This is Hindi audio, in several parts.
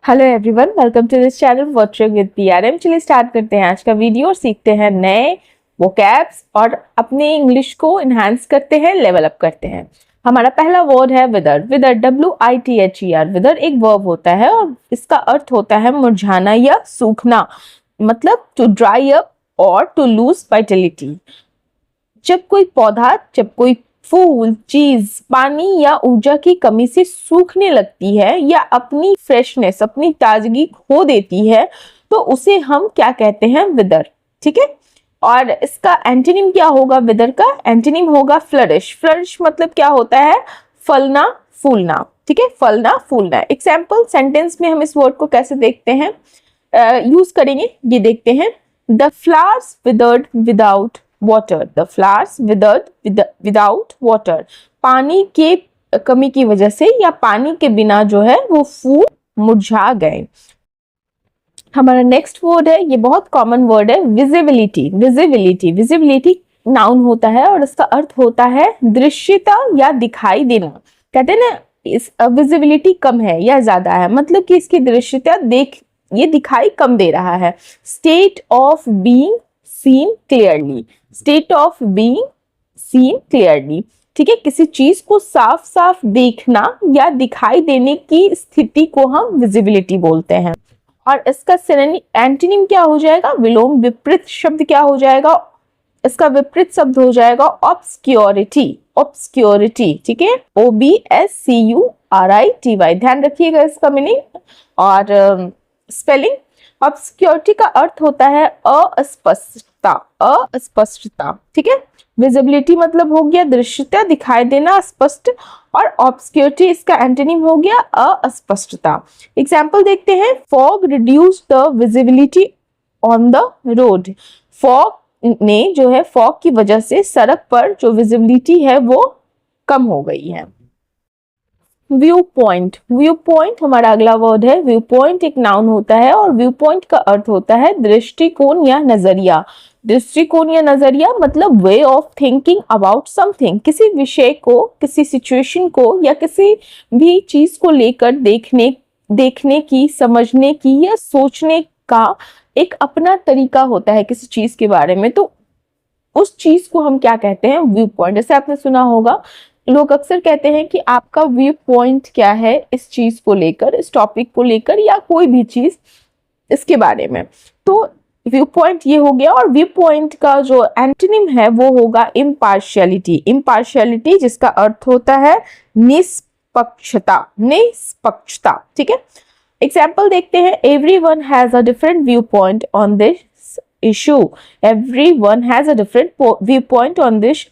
Hello everyone, welcome to this channel watching with PRM. चलिए स्टार्ट करते हैं आज का वीडियो और सीखते हैं नए वोकैब्स और अपने इंग्लिश को इन्हांस करते हैं, लेवल अप करते हैं। हमारा पहला वर्ड है विदर। विदर WITHER। विदर एक वर्ब होता है और इसका अर्थ होता है मुरझाना या सूखना, मतलब टू ड्राई अप और टू लूज वाइटलिटी। जब कोई फूल, चीज पानी या ऊर्जा की कमी से सूखने लगती है या अपनी फ्रेशनेस, अपनी ताजगी खो देती है, तो उसे हम क्या कहते हैं? विदर। ठीक है। और इसका एंटोनिम क्या होगा? विदर का एंटोनिम होगा फ्लरिश। फ्लरिश मतलब क्या होता है? फलना, फूलना। ठीक है, फलना, फूलना। एग्जाम्पल सेंटेंस में हम इस वर्ड को कैसे देखते हैं, यूज करेंगे, ये देखते हैं। The flowers withered without water. The flowers withered without water. पानी के कमी की वजह से या पानी के बिना जो है वो फूल मुरझा गए। हमारा नेक्स्ट वर्ड है, ये बहुत कॉमन वर्ड है, विजिबिलिटी। विजिबिलिटी, विजिबिलिटी नाउन होता है और इसका अर्थ होता है दृश्यता या दिखाई देना। कहते हैं ना, इस विजिबिलिटी कम है या ज्यादा है, मतलब कि इसकी दृश्यता ये दिखाई कम दे रहा है। State of being seen clearly. State of being seen clearly. ठीक है, किसी चीज को साफ साफ देखना या दिखाई देने की स्थिति को हम विजिबिलिटी बोलते हैं। और इसका एंटोनिम क्या हो जाएगा? विलोम विपरीत शब्द क्या हो जाएगा? इसका विपरीत शब्द हो जाएगा ऑब्सक्योरिटी। ऑब्सक्योरिटी, ठीक है, OBSCURITY। ध्यान रखिएगा इसका मीनिंग और स्पेलिंग। ऑब्सक्योरिटी का अर्थ होता है अस्पष्टता, अस्पष्टता। ठीक है, विजिबिलिटी मतलब हो गया दृश्यता, दिखाई देना, स्पष्ट, और ऑब्सक्योरिटी इसका एंटोनिम हो गया अस्पष्टता। एग्जाम्पल देखते हैं। Fog reduce the visibility on the road. Fog ने जो है, फॉग की वजह से सड़क पर जो विजिबिलिटी है वो कम हो गई है। View point. व्यू पॉइंट हमारा अगला वर्ड है। व्यू पॉइंट एक नाउन होता है और व्यू पॉइंट का अर्थ होता है दृष्टिकोण या नजरिया। दृष्टिकोण या नजरिया मतलब way of thinking about something. किसी विषय को, किसी सिचुएशन को या किसी भी चीज को लेकर देखने की, समझने की या सोचने का एक अपना तरीका होता है किसी चीज के बारे में। तो उस चीज को हम क्या कहते हैं? View point. जैसे आपने सुना होगा, लोग अक्सर कहते हैं कि आपका व्यू पॉइंट क्या है इस चीज को लेकर, इस टॉपिक को लेकर या कोई भी चीज इसके बारे में। तो व्यू पॉइंट ये हो गया। और व्यू पॉइंट का जो एंटोनिम है वो होगा इम्पार्शियलिटी। इम्पार्शियलिटी जिसका अर्थ होता है निष्पक्षता, निष्पक्षता। ठीक है, एग्जाम्पल देखते हैं। Everyone has a different view point on this issue. Everyone has a different view point on this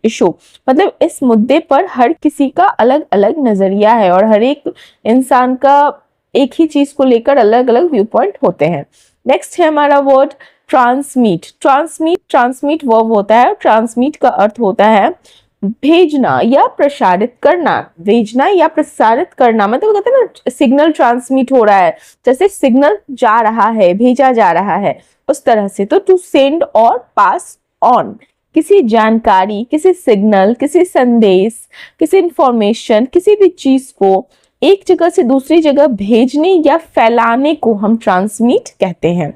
issue, मतलब इस मुद्दे पर हर किसी का अलग अलग नजरिया है और हर एक इंसान का एक ही चीज को लेकर अलग अलग व्यू पॉइंट होते हैं। नेक्स्ट है हमारा वर्ड ट्रांसमिट। ट्रांसमिट वर्ब होता है। ट्रांसमिट का अर्थ होता है भेजना या प्रसारित करना। भेजना या प्रसारित करना मतलब कहते हैं ना, सिग्नल ट्रांसमिट हो रहा है, जैसे सिग्नल जा रहा है, भेजा जा रहा है, उस तरह से। तो टू सेंड और पास ऑन, किसी जानकारी, किसी सिग्नल, किसी संदेश, किसी इंफॉर्मेशन, किसी भी चीज को एक जगह से दूसरी जगह भेजने या फैलाने को हम ट्रांसमिट कहते हैं।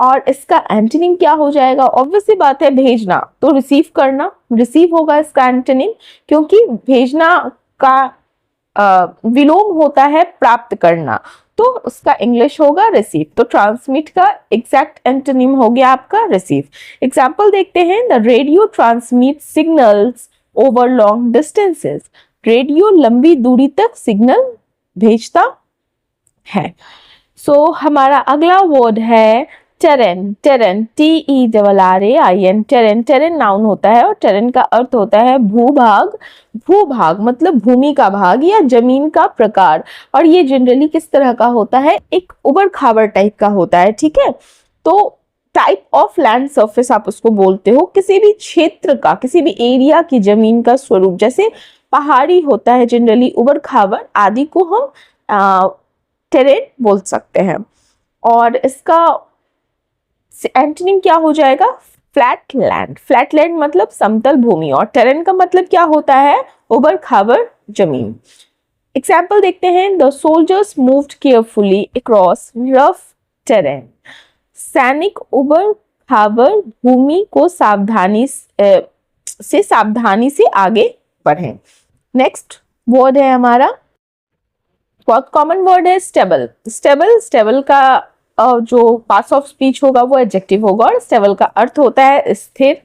और इसका एंटोनिम क्या हो जाएगा? ऑब्वियसली बात है, भेजना तो रिसीव करना, रिसीव होगा इसका एंटोनिम, क्योंकि भेजना का विलोम होता है प्राप्त करना, तो उसका इंग्लिश होगा रिसीव। तो ट्रांसमिट का एग्जैक्ट एंटोनिम हो गया आपका रिसीव। एग्जाम्पल देखते हैं। The radio transmit signals over long distances. Radio लंबी दूरी तक सिग्नल भेजता है। सो हमारा अगला वर्ड है terrain. Terrain, TERRAIN। Terrain, terrain noun होता है और टेरेन का अर्थ होता है भूभाग। भूभाग मतलब भूमि का भाग या जमीन का प्रकार। और ये जनरली किस तरह का होता है? एक उबड़ खाबड़ टाइप का होता है। ठीक है, तो टाइप ऑफ लैंड सरफेस आप उसको बोलते हो, किसी भी क्षेत्र का, किसी भी एरिया की जमीन का स्वरूप। जैसे पहाड़ी होता है जनरली, उबड़ खाबड़ आदि को हम टेरेन बोल सकते हैं। और इसका एंटोनिम क्या हो जाएगा? Flat land. फ्लैट लैंड मतलब समतल भूमि, और टेरेन का मतलब क्या होता है? उबड़ खाबड़ जमीन। एग्जाम्पल देखते हैं, the soldiers moved carefully across rough terrain. सैनिक उबड़ खाबड़ भूमि को सावधानी से आगे बढ़े। नेक्स्ट वर्ड है हमारा, बहुत कॉमन वर्ड है स्टेबल। स्टेबल का जो पास ऑफ स्पीच होगा वो एडजेक्टिव होगा, और स्टेबल का अर्थ होता है स्थिर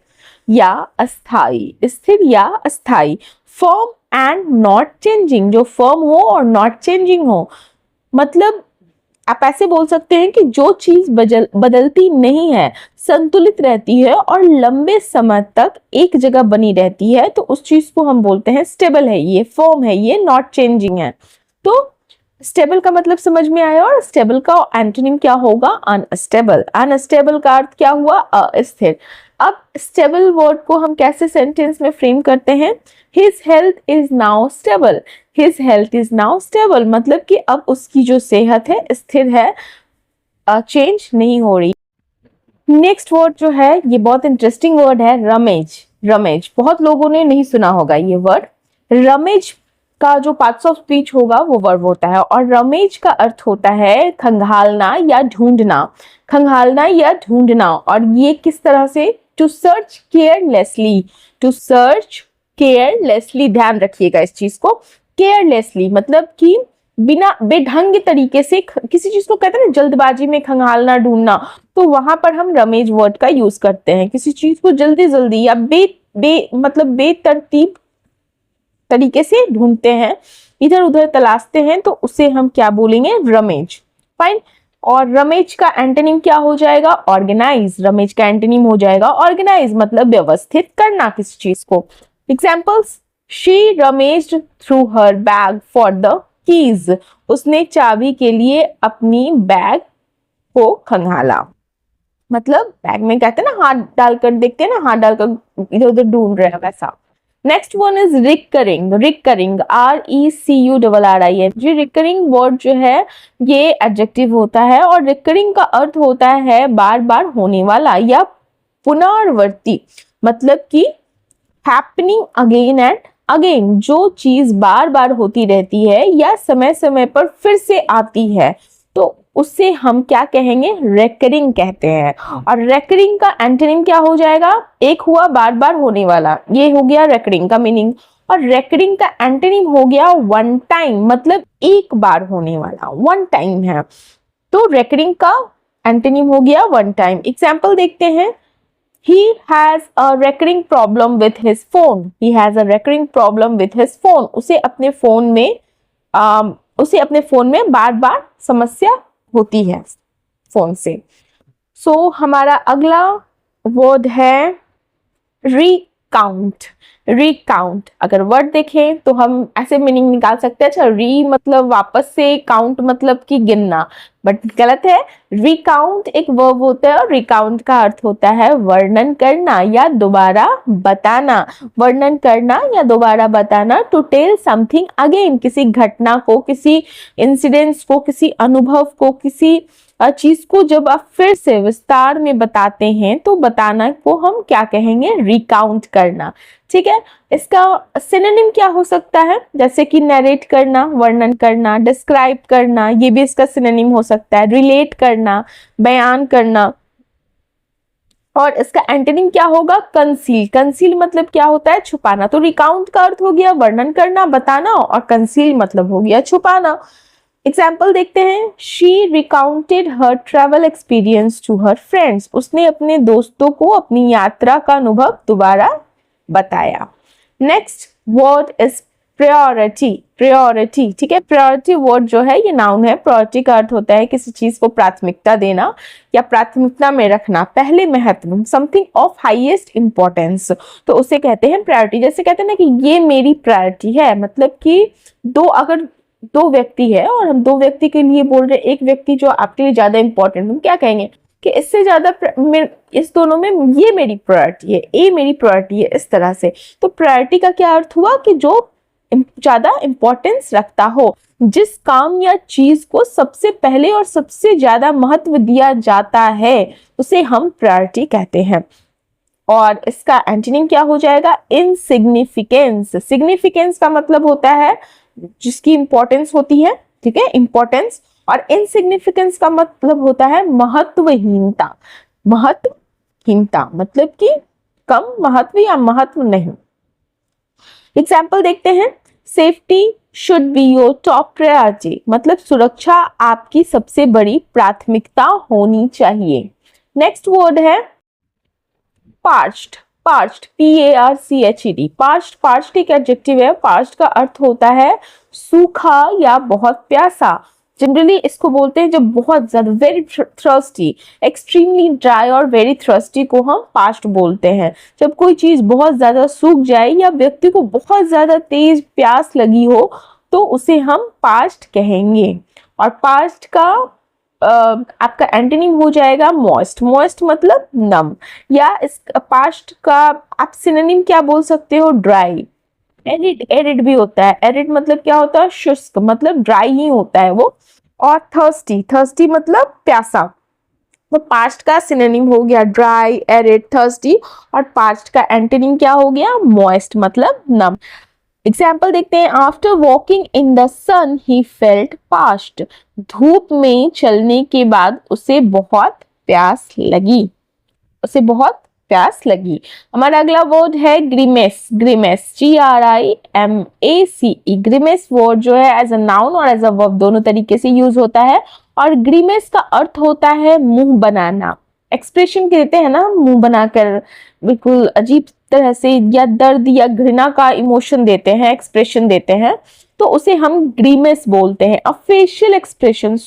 या अस्थाई। स्थिर या अस्थाई। फर्म एंड नॉट चेंजिंग, जो फर्म हो और नॉट चेंजिंग हो, मतलब आप ऐसे बोल सकते हैं कि जो चीज बदलती नहीं है, संतुलित रहती है और लंबे समय तक एक जगह बनी रहती है, तो उस चीज को हम बोलते हैं स्टेबल है, ये फर्म है, ये नॉट चेंजिंग है। तो स्टेबल का मतलब समझ में आया, और स्टेबल का एंटोनिम क्या होगा, अनस्टेबल। अनस्टेबल का अर्थ क्या हुआ, अस्थिर। अब स्टेबल वर्ड को हम कैसे सेंटेंस में फ्रेम करते हैं, his health is now stable. His health is now stable मतलब कि अब उसकी जो सेहत है स्थिर है, चेंज नहीं हो रही। नेक्स्ट वर्ड जो है ये बहुत इंटरेस्टिंग वर्ड है, रमेज। रमेज बहुत लोगों ने नहीं सुना होगा ये वर्ड। रमेज का जो पार्ट्स ऑफ स्पीच होगा वो वर्ब होता है, और रमेज का अर्थ होता है खंगालना या ढूंढना। खंगालना या ढूंढना, और ये किस तरह से, to search carelessly. To search carelessly, ध्यान रखिएगा इस चीज को। केयरलेसली मतलब कि बिना बेढंग तरीके से किसी चीज को कहते हैं ना, जल्दबाजी में खंगालना ढूंढना, तो वहां पर हम रमेज वर्ड का यूज करते हैं। किसी चीज को जल्दी जल्दी या मतलब बेतरतीब तरीके से ढूंढते हैं, इधर उधर तलाशते हैं, तो उसे हम क्या बोलेंगे, रमेज। फाइन। और रमेज का एंटोनिम क्या हो जाएगा, ऑर्गेनाइज। रमेज का एंटोनिम हो जाएगा ऑर्गेनाइज, मतलब व्यवस्थित करना किसी चीज को। Examples, she rummaged through her bag for the keys. उसने चाबी के लिए अपनी बैग को खंगाला, मतलब बैग में कहते हैं ना, हाथ डालकर देखते हैं ना, हाथ डालकर इधर उधर ढूंढ रहे हैं, वैसा। Next one is recurring. Recurring, RECURRING। जी रिकरिंग वर्ड जो है ये एडजेक्टिव होता है, और रिकरिंग का अर्थ होता है बार बार होने वाला या पुनरावर्ती, मतलब कि हैपनिंग अगेन एंड अगेन, जो चीज बार बार होती रहती है या समय समय पर फिर से आती है, तो उससे हम क्या कहेंगे, रेकरिंग कहते हैं। और रेकरिंग का एंटोनिम क्या हो जाएगा, एक हुआ बार बार होने वाला, ये हो गया रेकरिंग का मीनिंग, और रेकरिंग का एंटोनिम हो गया वन टाइम, मतलब एक बार होने वाला, वन टाइम है, तो रेकरिंग का एंटोनिम हो गया वन टाइम। एग्जाम्पल देखते हैं, He has a recurring problem with his phone. He has a recurring problem with his phone. उसे अपने फोन में बार बार समस्या होती है फोन से। हमारा अगला वर्ड है रिकाउंट। रिकाउंट अगर वर्ड देखें तो हम ऐसे मीनिंग निकाल सकते हैं, अच्छा री मतलब वापस से, काउंट मतलब कि गिनना, बट गलत है। रिकाउंट एक वर्ब होता है, और रिकाउंट का अर्थ होता है वर्णन करना या दोबारा बताना। वर्णन करना या दोबारा बताना, टू टेल समथिंग अगेन, किसी घटना को, किसी इंसिडेंट्स को, किसी अनुभव को, किसी चीज को जब आप फिर से विस्तार में बताते हैं, तो बताना को हम क्या कहेंगे, रिकाउंट करना। ठीक है, इसका सिनोनिम क्या हो सकता है, जैसे कि नरेट करना, वर्णन करना, डिस्क्राइब करना, ये भी इसका सिनोनिम हो सकता है। रिलेट करना, बयान करना। और इसका एंटोनिम क्या होगा, कंसील। कंसील मतलब क्या होता है, छुपाना। तो रिकाउंट का अर्थ हो गया वर्णन करना, बताना, और कंसील मतलब हो गया छुपाना। एग्जाम्पल देखते हैं, she recounted her travel experience to her friends. उसने अपने दोस्तों को अपनी यात्रा का अनुभव दोबारा बताया। Next word is priority. Priority, ठीक है, प्रायोरिटी वर्ड जो है ये नाउन है। प्रायोरिटी का अर्थ होता है किसी चीज को प्राथमिकता देना या प्राथमिकता में रखना, पहले महत्व, समथिंग ऑफ हाईएस्ट इंपॉर्टेंस, तो उसे कहते हैं प्रायोरिटी। जैसे कहते हैं ना कि ये मेरी प्रायोरिटी है, मतलब कि अगर दो व्यक्ति है और हम दो व्यक्ति के लिए बोल रहे हैं, एक व्यक्ति जो आपके लिए ज्यादा इंपॉर्टेंट, हम क्या कहेंगे कि इससे ज्यादा इस दोनों में ये मेरी प्रायोरिटी है, ए मेरी प्रायोरिटी है, इस तरह से। तो प्रायोरिटी का क्या अर्थ हुआ कि जो ज्यादा इंपॉर्टेंस रखता हो, जिस काम या चीज को सबसे पहले और सबसे ज्यादा महत्व दिया जाता है, उसे हम प्रायोरिटी कहते हैं। और इसका एंटोनिम क्या हो जाएगा, इनसिग्निफिकेंस। सिग्निफिकेंस का मतलब होता है जिसकी इंपॉर्टेंस होती है, ठीक है, इंपॉर्टेंस। और इनसिग्निफिकेंस का मतलब होता है महत्वहीनता। महत्वहीनता मतलब कि कम महत्व या महत्व नहीं। एग्जाम्पल देखते हैं, safety should be your top priority, मतलब सुरक्षा आपकी सबसे बड़ी प्राथमिकता होनी चाहिए। नेक्स्ट वर्ड है parched. Parched, PARCHED, parched, parched एक एडजेक्टिव है। पार्च्ड का अर्थ होता है सूखा या बहुत प्यासा। जनरली इसको बोलते हैं जब बहुत ज्यादा, वेरी थ्रस्टी, एक्सट्रीमली ड्राई और वेरी थ्रस्टी को हम पार्च्ड बोलते हैं। जब कोई चीज बहुत ज्यादा सूख जाए या व्यक्ति को बहुत ज्यादा तेज प्यास लगी हो तो उसे हम पार्च्ड कहेंगे। और पार्च्ड का आपका एंटोनिम हो जाएगा मॉइस्ट। मॉइस्ट मतलब नम, या इस पास्ट का आप सिनोनिम क्या बोल सकते हो, ड्राई। एरिड, एरिड भी होता है। एरिड मतलब क्या होता है, शुष्क, मतलब ड्राई ही होता है वो। और थर्स्टी, थर्स्टी मतलब प्यासा। तो पास्ट का सिनोनिम हो गया ड्राई, एरिड, थर्स्टी। और पास्ट का एंटोनिम क्या हो गया, मॉइस्ट, मतलब नम। एग्जाम्पल देखते हैं, after walking in the sun he felt parched, धूप में चलने के बाद उसे बहुत प्यास लगी, उसे बहुत प्यास लगी। हमारा अगला वर्ड है ग्रीमेस। ग्रीमेस, GRIMACE। ग्रीमेस वर्ड जो है एज अ नाउन और एज अ वर्ब दोनों तरीके से यूज होता है। और ग्रीमेस का अर्थ होता है मुंह बनाना। एक्सप्रेशन कहते हैं ना, मुंह बनाकर बिल्कुल अजीब तरह से, या दर्द या घृणा का इमोशन देते हैं, एक्सप्रेशन देते हैं, तो उसे हम ग्रीमेस बोलते हैं। अ फेशियल एक्सप्रेशन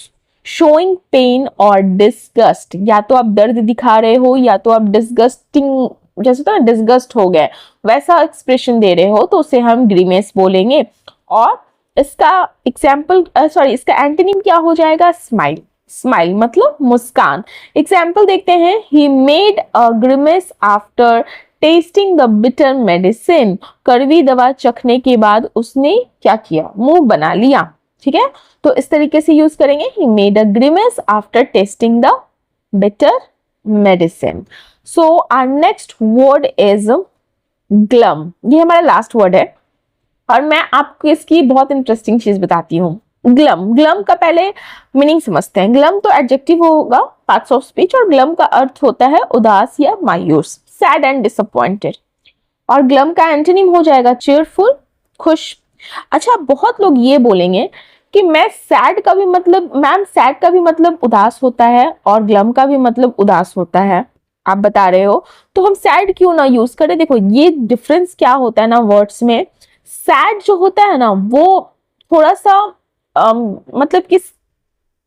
शोइंग पेन और डिस्गस्ट, या तो आप दर्द दिखा रहे हो या तो आप डिस्गस्टिंग, जैसे तो डिस्गस्ट हो गए वैसा एक्सप्रेशन दे रहे हो तो उसे हम ग्रीमेस बोलेंगे। और इसका एग्जाम्पल, सॉरी, इसका एंटोनिम क्या हो जाएगा, स्माइल। स्माइल मतलब मुस्कान। एग्जाम्पल देखते हैं, he made a grimace after tasting the bitter medicine, कड़वी दवा चखने के बाद उसने क्या किया, मुंह बना लिया। ठीक है, तो इस तरीके से यूज करेंगे, he made a grimace after tasting the bitter medicine. So our next word is glum. ये हमारा लास्ट वर्ड है और मैं आपको इसकी बहुत इंटरेस्टिंग चीज बताती हूँ। ग्लम, ग्लम का पहले मीनिंग समझते हैं। ग्लम तो एडजेक्टिव होगा, पार्ट्स ऑफ स्पीच, और ग्लम का अर्थ होता है उदास या मायूस, सैड एंड डिसअपॉइंटेड। और ग्लम का एंटोनिम हो जाएगा चीयरफुल, खुश। अच्छा, बहुत लोग ये बोलेंगे कि मैं सैड का भी मतलब, मैम सैड का भी मतलब उदास होता है और ग्लम का भी मतलब उदास होता है, आप बता रहे हो, तो हम सैड क्यों ना यूज करें। देखो ये डिफरेंस क्या होता है ना वर्ड्स में, सैड जो होता है ना वो थोड़ा सा मतलब कि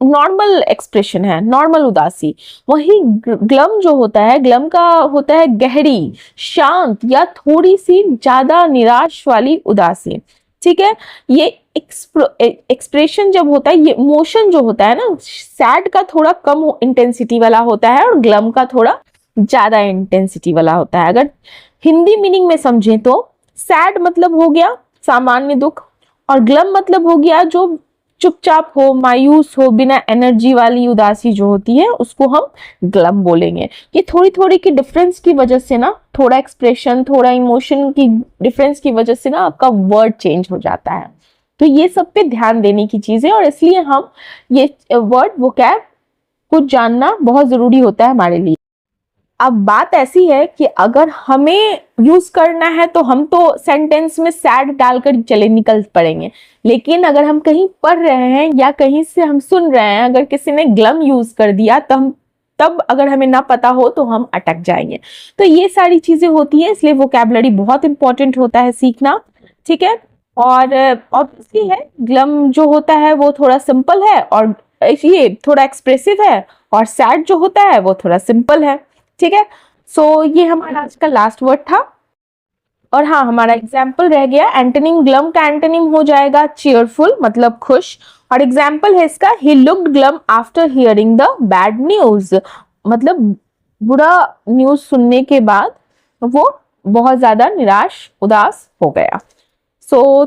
नॉर्मल एक्सप्रेशन है, नॉर्मल उदासी। वही ग्लम जो होता है, ग्लम का होता है गहरी, शांत या थोड़ी सी ज्यादा निराश वाली उदासी। ठीक है, ये एक्सप्रेशन जब होता है, ये इमोशन जो होता है ना, सैड का थोड़ा कम इंटेंसिटी वाला होता है और ग्लम का थोड़ा ज्यादा इंटेंसिटी वाला होता है। अगर हिंदी मीनिंग में समझें तो सैड मतलब हो गया सामान्य दुख, और ग्लम मतलब हो गया जो चुपचाप हो, मायूस हो, बिना एनर्जी वाली उदासी जो होती है उसको हम ग्लम बोलेंगे। ये थोड़ी थोड़ी की डिफरेंस की वजह से ना, थोड़ा एक्सप्रेशन, थोड़ा इमोशन की डिफरेंस की वजह से ना आपका वर्ड चेंज हो जाता है। तो ये सब पे ध्यान देने की चीज है और इसलिए हम ये वर्ड वोकैब को जानना बहुत जरूरी होता है हमारे लिए। अब बात ऐसी है कि अगर हमें यूज करना है तो हम तो सेंटेंस में सैड डालकर चले निकल पड़ेंगे, लेकिन अगर हम कहीं पढ़ रहे हैं या कहीं से हम सुन रहे हैं, अगर किसी ने ग्लम यूज कर दिया तो हम तब अगर हमें ना पता हो तो हम अटक जाएंगे। तो ये सारी चीजें होती हैं, इसलिए वोकैबुलरी बहुत इंपॉर्टेंट होता है सीखना। ठीक है, और ऑब्वियसली है ग्लम जो होता है वो थोड़ा सिंपल है और ये थोड़ा एक्सप्रेसिव है, और सैड जो होता है वो थोड़ा सिंपल है। ठीक है, सो ये हमारा आज का लास्ट वर्ड था। और हाँ, हमारा एग्जाम्पल रह गया, एंटोनिम, ग्लम का एंटोनिम हो जाएगा चीयरफुल मतलब खुश। और एग्जाम्पल है इसका, he looked glum after hearing the bad news, मतलब बुरा न्यूज सुनने के बाद वो बहुत ज्यादा निराश, उदास हो गया। So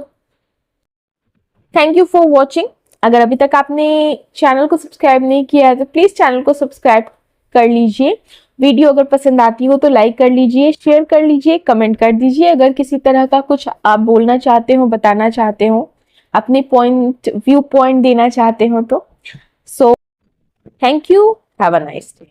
thank you for watching. अगर अभी तक आपने चैनल को सब्सक्राइब नहीं किया है तो प्लीज चैनल को सब्सक्राइब कर लीजिए। वीडियो अगर पसंद आती हो तो लाइक कर लीजिए, शेयर कर लीजिए, कमेंट कर दीजिए। अगर किसी तरह का कुछ आप बोलना चाहते हो, बताना चाहते हो, अपने व्यू पॉइंट देना चाहते हो तो। So thank you, have a nice day.